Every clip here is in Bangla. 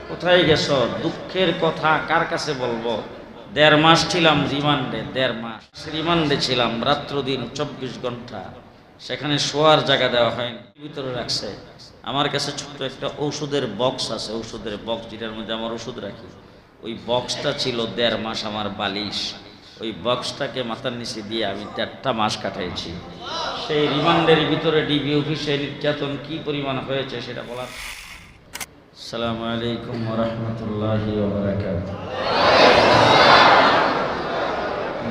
কোথায় গেছো? দুঃখের কথা কার কাছে বলবো? 1.5 মাস ছিলাম রিমান্ডে, 1.5 মাস রিমান্ডে ছিলাম, রাত্র দিন 24 ঘন্টা। সেখানে শোয়ার জায়গা দেওয়া হয়নি, ভিতরে রাখছে। আমার কাছে ছোট্ট একটা ওষুধের বক্স আছে, ওষুধের বক্স যেটার মধ্যে আমার ওষুধ রাখি। ওই বক্সটা ছিল 1.5 মাস আমার বালিশ। ওই বক্সটাকে মাথার নিচে দিয়ে আমি 1.5 মাস কাটাইছি। সেই রিমান্ডের ভিতরে ডিবি অফিসে নির্যাতন কি পরিমাণ হয়েছে সেটা বলার। আসসালামু আলাইকুম ওয়া রাহমাতুল্লাহি ওয়া বারাকাতুহু।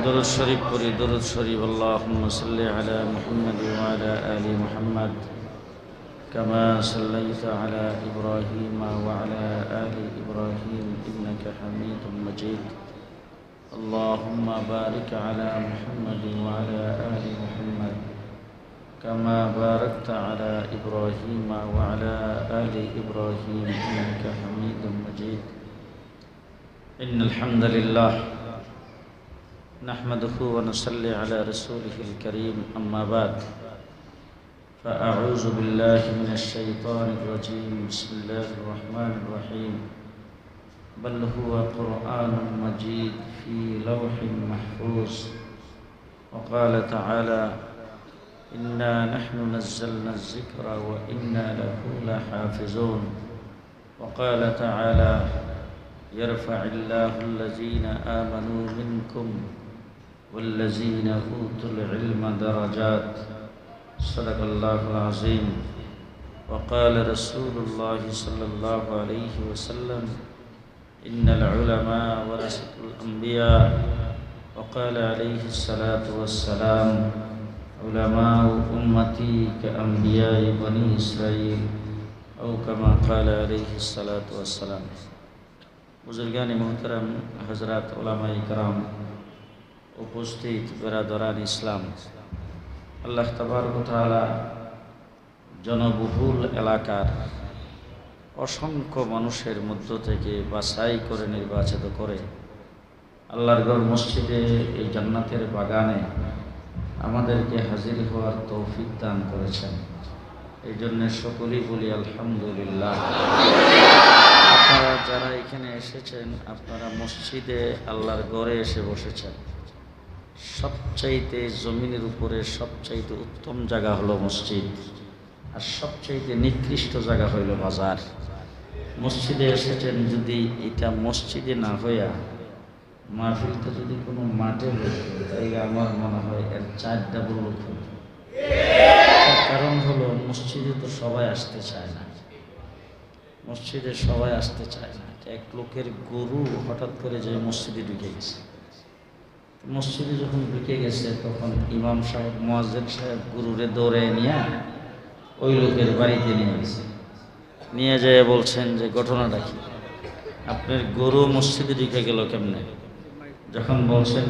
দরুদ শরীফ পড়ি, দরুদ শরীফ। আল্লাহুম্মা সাল্লি আলা মুহাম্মাদ ওয়া আলা আলি মুহাম্মাদ কামা সাল্লাইতা আলা ইব্রাহিম ওয়া আলা আলি ইব্রাহিম ইন্নাকা হামিদুম মাজিদ। আল্লাহুম্মা বারিক আলা মুহাম্মাদ ওয়া আলা আলি মুহাম্মাদ كما باركت على إبراهيم وعلى آل إبراهيم إنك حميد مجيد. إن الحمد لله نحمده ونصلي على رسوله الكريم. أما بعد فأعوذ بالله من الشيطان الرجيم. بسم الله الرحمن الرحيم. بل هو قرآن مجيد في لوح محفوظ. وقال تعالى إنا نحن نزلنا الذكر وإنا له لحافظون. وقال تعالى يرفع الله الذين آمنوا منكم والذين أوتوا العلم درجات. صدق الله العظيم. وقال رسول الله صلى الله عليه وسلم إن العلماء ورثة الأنبياء. وقال عليه الصلاة والسلام علماء أمتي كأنبياء بني إسرائيل أو كما قال عليه الصلاة والسلام. বুজুর্গান মুহতারাম, হযরত উলামায়ে কেরাম, উপস্থিত বিরাদরান ইসলাম, আল্লাহ তাবারক ওয়া তাআলা জনবহুল এলাকার অসংখ্য মানুষের মধ্য থেকে বাছাই করে নির্বাচিত করে আল্লাহর ঘর মসজিদে, এই জান্নাতের বাগানে আমাদেরকে হাজির হওয়ার তৌফিক দান করেছেন। এই জন্য সকলেই বলি আলহামদুলিল্লাহ। আপনারা যারা এখানে এসেছেন, আপনারা মসজিদে আল্লাহর ঘরে এসে বসেছেন। সবচাইতে জমিনের উপরে সবচাইতে উত্তম জায়গা হলো মসজিদ, আর সবচাইতে নিকৃষ্ট জায়গা হইল বাজার। মসজিদে এসেছেন, যদি এটা মসজিদে না হইয়া মাহফিলটা যদি কোনো মাঠে হতো, তাইলে আমার মনে হয় এর 4 ডাবল লোক হতো। কারণ হলো, মসজিদে তো সবাই আসতে চায় না, মসজিদে সবাই আসতে চায় না। এক লোকের গরু হঠাৎ করে যে মসজিদে ঢুকে গেছে। মসজিদে যখন ঢুকে গেছে, তখন ইমাম সাহেব, মুয়াজ্জিন সাহেব গরুরে দৌড়ে নিয়ে ওই লোকের বাড়িতে নিয়ে গেছে। নিয়ে যেয়ে বলছেন যে ঘটনাটা কি, আপনার গরু মসজিদে ঢুকে গেল কেমনে? যখন বলছেন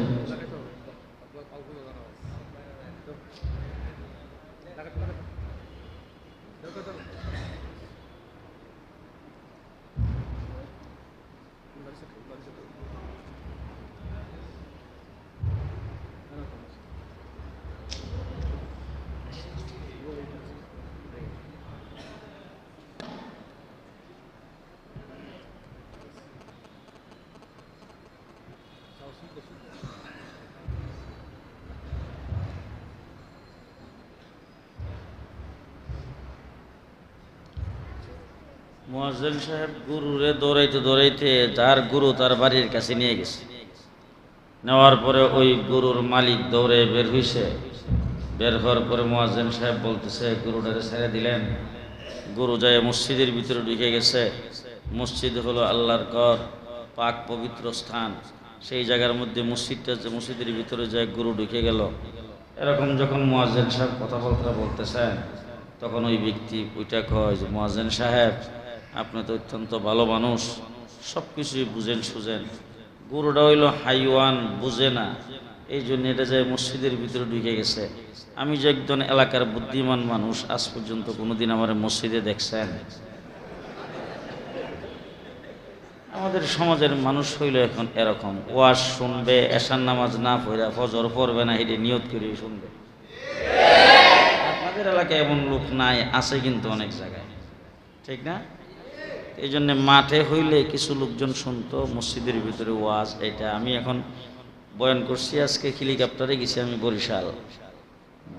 মুয়াজ্জিন সাহেব গরুরে দৌড়াইতে দৌড়াইতে যার গরু তার বাড়ির কাছে নিয়ে গেছে। নেওয়ার পরে ওই গরুর মালিক দৌড়ে বের হইছে। বের হওয়ার পরে মুয়াজ্জিন সাহেব বলতেছে, গরুটারে ছেড়ে দিলেন। গরু যায় মসজিদের ভিতরে ঢুকে গেছে। মসজিদ হলো আল্লাহর ঘর, পাক পবিত্র স্থান। সেই জায়গার মধ্যে মসজিদটা, যে মসজিদের ভিতরে যায় গরু ঢুকে গেল। এরকম যখন মুয়াজ্জিন সাহেব কথাবার্তা বলতেছেন, তখন ওই ব্যক্তি ওইটা কয় যে, মুয়াজ্জিন সাহেব, আপনি তো অত্যন্ত ভালো মানুষ, সব কিছুই বুঝেন সুঝেন। গরুটা হইল হাইওয়ান, বুঝে না, এই জন্য এটা যে মসজিদের ভিতরে ঢুকে গেছে। আমি যে একজন এলাকার বুদ্ধিমান মানুষ, আজ পর্যন্ত কোনোদিন আমার মসজিদে দেখছেন? আমাদের সমাজের মানুষ হইল এখন এরকম, ওয়াজ শুনবে, এশার নামাজ না পড়ে ফজর পড়বে না, এটা নিয়ত করে শুনবে। আপনাদের এলাকায় এমন লোক নাই, আছে কিন্তু অনেক জায়গায়, ঠিক না? এই জন্যে মাঠে হইলে কিছু লোকজন শুনতো, মসজিদের ভিতরে ওয়াজ। এটা আমি এখন বয়ান করছি, আজকে হেলিকপ্টারে গেছি আমি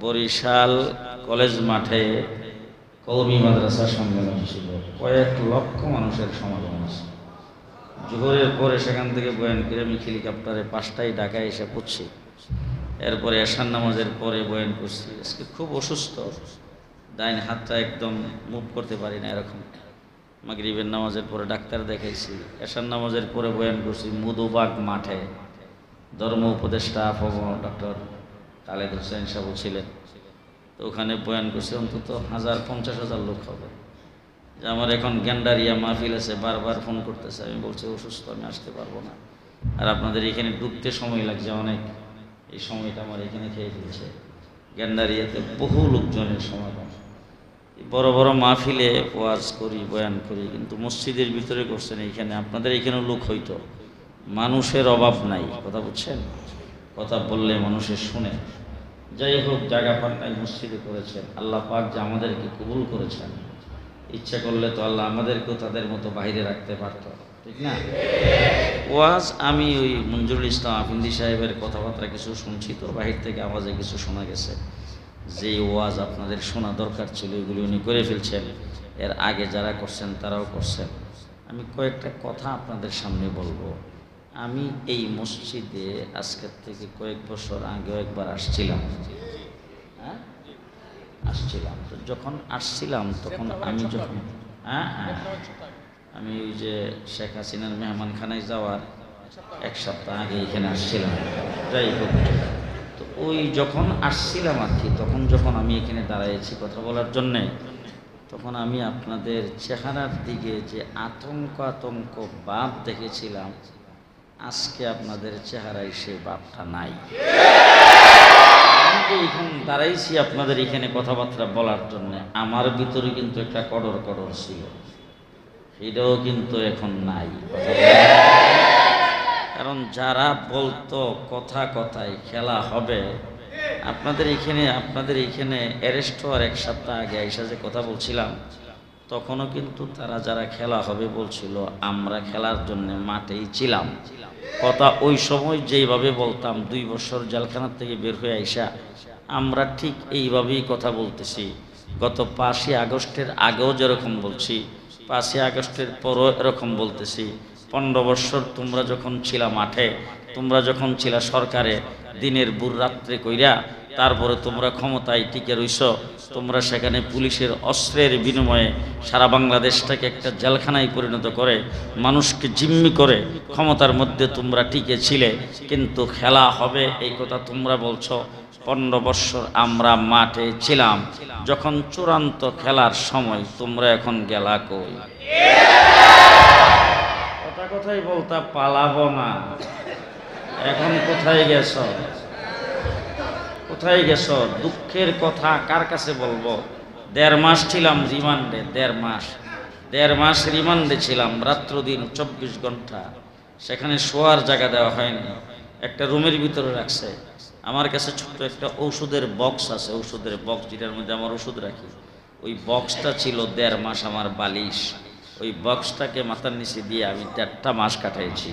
বরিশাল কলেজ মাঠে কওমি মাদ্রাসা সম্মেলন ছিল, কয়েক লক্ষ মানুষের সমাগম আছে। জোহরের পরে সেখান থেকে বয়ান করে আমি হেলিকপ্টারে 5টায় ঢাকায় এসে পড়ছি। এরপরে এশার নামাজের পরে বয়ান করছি। আজকে খুব অসুস্থ, ডাইন হাতটা একদম মুভ করতে পারি না এরকম। মাগরিবের নামাজের পরে ডাক্তার দেখাইছি, এশার নামাজের পরে বয়ান করছি মধুবাগ মাঠে। ধর্ম উপদেষ্টা ডক্টর খালেদ হোসেন সাহেব ছিলেন, তো ওখানে বয়ান করছি। অন্তত 50,000 লোক হবে। যে আমার এখন গ্যান্ডারিয়া মাহফিল আছে, বারবার ফোন করতেছে। আমি বলছি অসুস্থ, আমি আসতে পারবো না। আর আপনাদের এখানে ঢুকতে সময় লাগছে অনেক, এই সময়টা আমার এখানে খেয়ে ফেলছে। গ্যান্ডারিয়াতে বহু লোকজনের সমাগম। বড় বড় মাহফিলে ওয়াজ করি, বয়ান করি, কিন্তু মসজিদের ভিতরে করছেন। এইখানে আপনাদের এখানেও লোক হইতো, মানুষের অভাব নাই। কথা বুঝছেন? কথা বললে মানুষের শুনে। যাই হোক, জায়গা পান নাই, মসজিদে করেছেন। আল্লাহ পাক যে আমাদেরকে কবুল করেছেন, ইচ্ছা করলে তো আল্লাহ আমাদেরকেও তাদের মতো বাইরে রাখতে পারত, ঠিক না? ওয়াজ আমি ওই মঞ্জুরুল ইসলাম আফিন্দি সাহেবের কথাবার্তা কিছু শুনছি, তো বাহির থেকে আওয়াজে কিছু শোনা গেছে। যে ওয়াজ আপনাদের শোনা দরকার ছিল, এগুলি উনি করে ফেলছেন। এর আগে যারা করছেন তারাও করছেন। আমি কয়েকটা কথা আপনাদের সামনে বলবো। আমি এই মসজিদে আজকের থেকে কয়েক বছর আগেও একবার আসছিলাম। তো যখন আসছিলাম তখন আমি যখন আমি ওই যে শেখ হাসিনার মেহমানখানায় যাওয়ার 1 সপ্তাহ আগে এখানে আসছিলাম। যাই হোক, তো ওই যখন আসছিলাম আর কি, তখন যখন আমি এখানে দাঁড়াইছি কথা বলার জন্যে, তখন আমি আপনাদের চেহারার দিকে যে আতঙ্ক ভাব দেখেছিলাম, আজকে আপনাদের চেহারায় সেই ভাবটা নাই। এখানে দাঁড়াইছি আপনাদের এখানে কথাবার্তা বলার জন্য, আমার ভিতরে কিন্তু একটা কডর ছিল, সেটাও কিন্তু এখন নাই। কারণ যারা বলতো কথায় খেলা হবে, আপনাদের এখানে অ্যারেস্ট হওয়ার 1 সপ্তাহ আগে আইসা যে কথা বলছিলাম, তখনও কিন্তু তারা যারা খেলা হবে বলছিল, আমরা খেলার জন্য মাঠেই ছিলাম। কথা ওই সময় যেইভাবে বলতাম, 2 বছর জেলখানার থেকে বের হয়ে আইসা আমরা ঠিক এইভাবেই কথা বলতেছি। গত 5ই আগস্টের আগেও যেরকম বলছি, 5ই আগস্টের পরও এরকম বলতেছি। 15 বছর তোমরা যখন ছিলা মাঠে, তোমরা যখন ছিলা সরকারে, দিনের বুর রাত্রে কইরা, তারপরে তোমরা ক্ষমতায় টিকে রইছ। তোমরা সেখানে পুলিশের অস্ত্রের বিনিময়ে সারা বাংলাদেশটাকে একটা জেলখানায় পরিণত করে, মানুষকে জিম্মি করে ক্ষমতার মধ্যে তোমরা টিকে ছিলে। কিন্তু খেলা হবে এই কথা তোমরা বলছো। 15 বছর আমরা মাঠে ছিলাম, যখন চূড়ান্ত খেলার সময় তোমরা এখন গেলা কই? কথাই বলতা পালাবো না, এখন কোথায় গেছো? দুঃখের কথা কার কাছে বলবো? 1.5 মাস ছিলাম রিমান্ডে, 1.5 মাস রিমান্ডে ছিলাম, রাত্র দিন 24 ঘন্টা। সেখানে শোয়ার জায়গা দেওয়া হয়নি, একটা রুমের ভিতরে রাখছে। আমার কাছে ছোট্ট একটা ওষুধের বক্স আছে, ওষুধের বক্স যেটার মধ্যে আমার ওষুধ রাখি, ওই বক্সটা ছিল 1.5 মাস আমার বালিশ। ওই বক্সটাকে মাথার নিচে দিয়ে আমি 1.5 মাস কাটাইছি।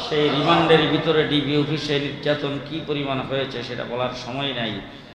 সেই রিমান্ডের ভিতরে ডিবি অফিসে নির্যাতন কি পরিমাণ হয়েছে সেটা বলার সময় নাই।